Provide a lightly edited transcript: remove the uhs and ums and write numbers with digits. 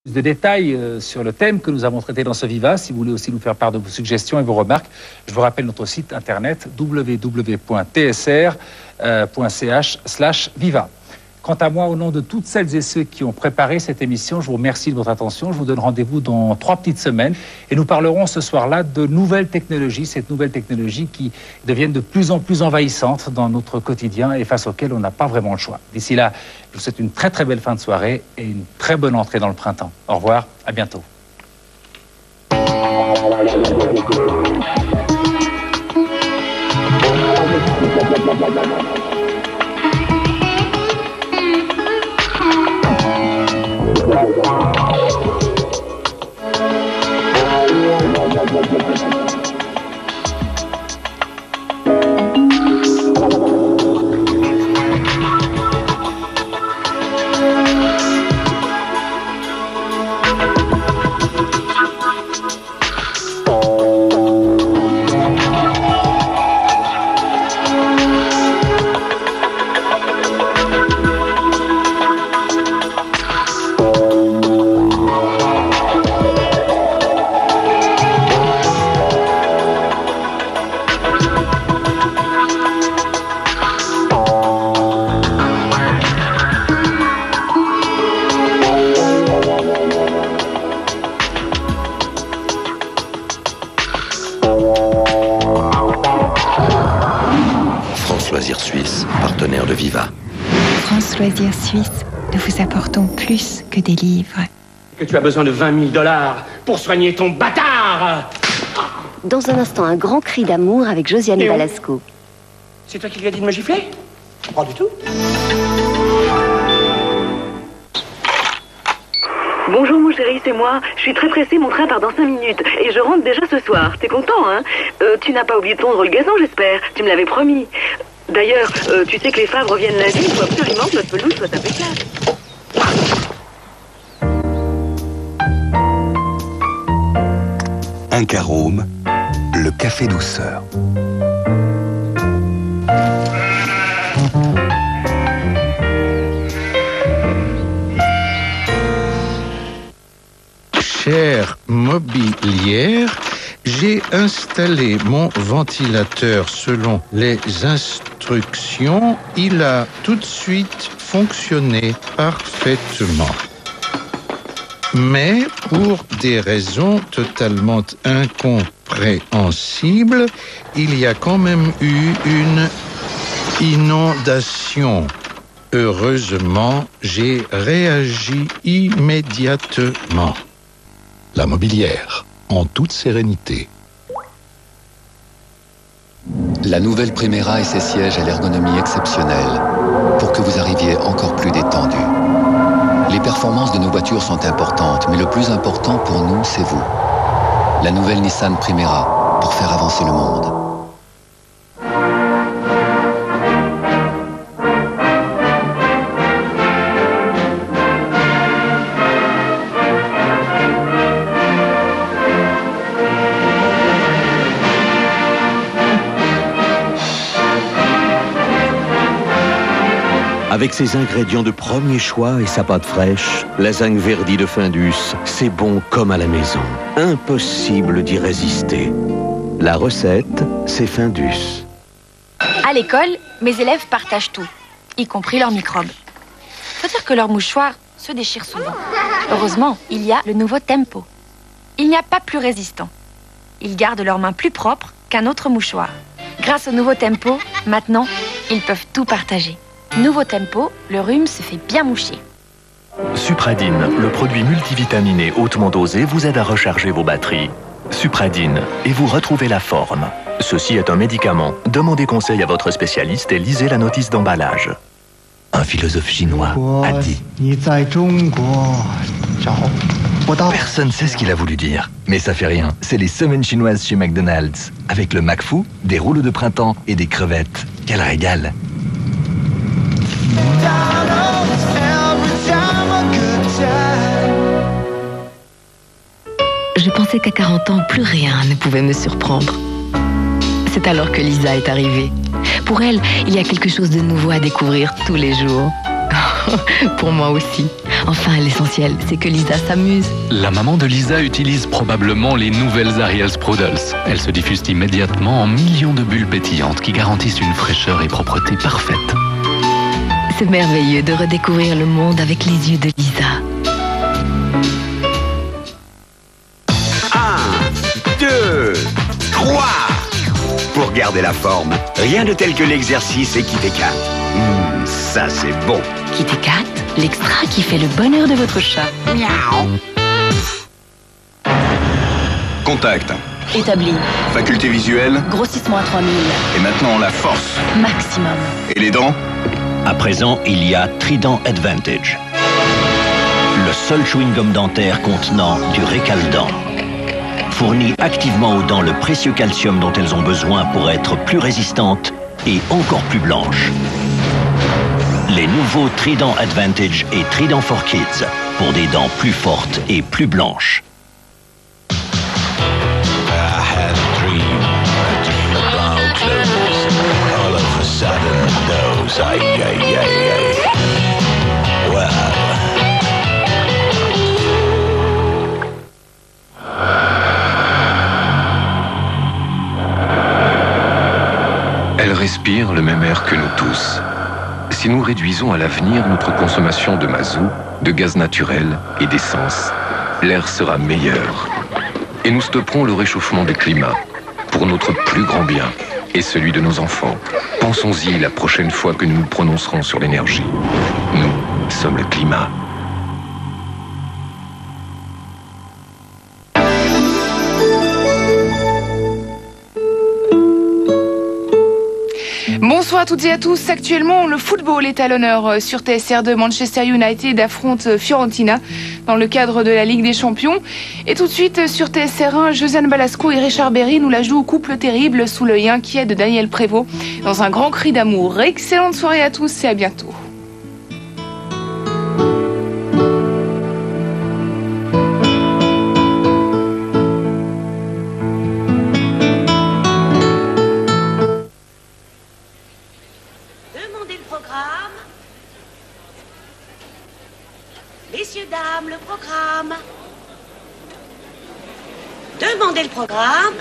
De détails sur le thème que nous avons traité dans ce Viva. Si vous voulez aussi nous faire part de vos suggestions et vos remarques, je vous rappelle notre site internet www.tsr.ch/viva. Quant à moi, au nom de toutes celles et ceux qui ont préparé cette émission, je vous remercie de votre attention. Je vous donne rendez-vous dans 3 petites semaines et nous parlerons ce soir-là de nouvelles technologies, cette nouvelle technologie qui deviennent de plus en plus envahissantes dans notre quotidien et face auxquelles on n'a pas vraiment le choix. D'ici là, je vous souhaite une très très belle fin de soirée et une très bonne entrée dans le printemps. Au revoir, à bientôt. Loisirs Suisse, partenaire de Viva. France Loisirs Suisse, nous vous apportons plus que des livres. Que tu as besoin de $20 000 pour soigner ton bâtard. Dans un instant, un grand cri d'amour avec Josiane Balasco. C'est toi qui lui as dit de me gifler? Pas du tout. Bonjour mon chéri, c'est moi. Je suis très pressée, mon train part dans 5 minutes. Et je rentre déjà ce soir. T'es content, hein? Tu n'as pas oublié de tondre le gazon, j'espère. Tu me l'avais promis. D'ailleurs, tu sais que les femmes reviennent lundi, il faut absolument que notre pelouse soit impeccable. Un Carôme, le café douceur. Chère mobilière, j'ai installé mon ventilateur selon les instructions. Il a tout de suite fonctionné parfaitement. Mais pour des raisons totalement incompréhensibles, il y a quand même eu une inondation. Heureusement, j'ai réagi immédiatement. La mobilière, en toute sérénité. La nouvelle Primera et ses sièges à l'ergonomie exceptionnelle pour que vous arriviez encore plus détendu. Les performances de nos voitures sont importantes, mais le plus important pour nous, c'est vous. La nouvelle Nissan Primera pour faire avancer le monde. Avec ses ingrédients de premier choix et sa pâte fraîche, lasagne verdie de Findus, c'est bon comme à la maison. Impossible d'y résister. La recette, c'est Findus. À l'école, mes élèves partagent tout, y compris leurs microbes. Faut dire que leurs mouchoirs se déchirent souvent. Heureusement, il y a le nouveau Tempo. Il n'y a pas plus résistant. Ils gardent leurs mains plus propres qu'un autre mouchoir. Grâce au nouveau Tempo, maintenant, ils peuvent tout partager. Nouveau Tempo, le rhume se fait bien moucher. Supradine, le produit multivitaminé hautement dosé, vous aide à recharger vos batteries. Supradine, et vous retrouvez la forme. Ceci est un médicament. Demandez conseil à votre spécialiste et lisez la notice d'emballage. Un philosophe chinois a dit... Personne ne sait ce qu'il a voulu dire. Mais ça fait rien, c'est les semaines chinoises chez McDonald's. Avec le McFoo, des rouleaux de printemps et des crevettes. Quel régal! Je pensais qu'à 40 ans, plus rien ne pouvait me surprendre. C'est alors que Lisa est arrivée. Pour elle, il y a quelque chose de nouveau à découvrir tous les jours. Pour moi aussi. Enfin, l'essentiel, c'est que Lisa s'amuse. La maman de Lisa utilise probablement les nouvelles Ariel Sprudels. Elles se diffusent immédiatement en millions de bulles pétillantes qui garantissent une fraîcheur et propreté parfaite. C'est merveilleux de redécouvrir le monde avec les yeux de Lisa. 1, 2, 3. Pour garder la forme, rien de tel que l'exercice Equité 4. Ça c'est bon. Equité 4, l'extra qui fait le bonheur de votre chat. Miaou. Contact. Établi. Faculté visuelle. Grossissement à 3000. Et maintenant la force. Maximum. Et les dents? À présent, il y a Trident Advantage. Le seul chewing-gum dentaire contenant du récaldent. Fournit activement aux dents le précieux calcium dont elles ont besoin pour être plus résistantes et encore plus blanches. Les nouveaux Trident Advantage et Trident for Kids pour des dents plus fortes et plus blanches. Elle respire le même air que nous tous. Si nous réduisons à l'avenir notre consommation de mazout, de gaz naturel et d'essence, l'air sera meilleur. Et nous stopperons le réchauffement des climats pour notre plus grand bien et celui de nos enfants. Pensons-y la prochaine fois que nous nous prononcerons sur l'énergie. Nous sommes le climat. Bonsoir à toutes et à tous. Actuellement, le football est à l'honneur sur TSR2. Manchester United affronte Fiorentina dans le cadre de la Ligue des Champions. Et tout de suite, sur TSR1, Josiane Balasco et Richard Berry nous la jouent au couple terrible sous l'œil inquiet de Daniel Prévost dans un grand cri d'amour. Excellente soirée à tous et à bientôt. Messieurs, dames, le programme. Demandez le programme.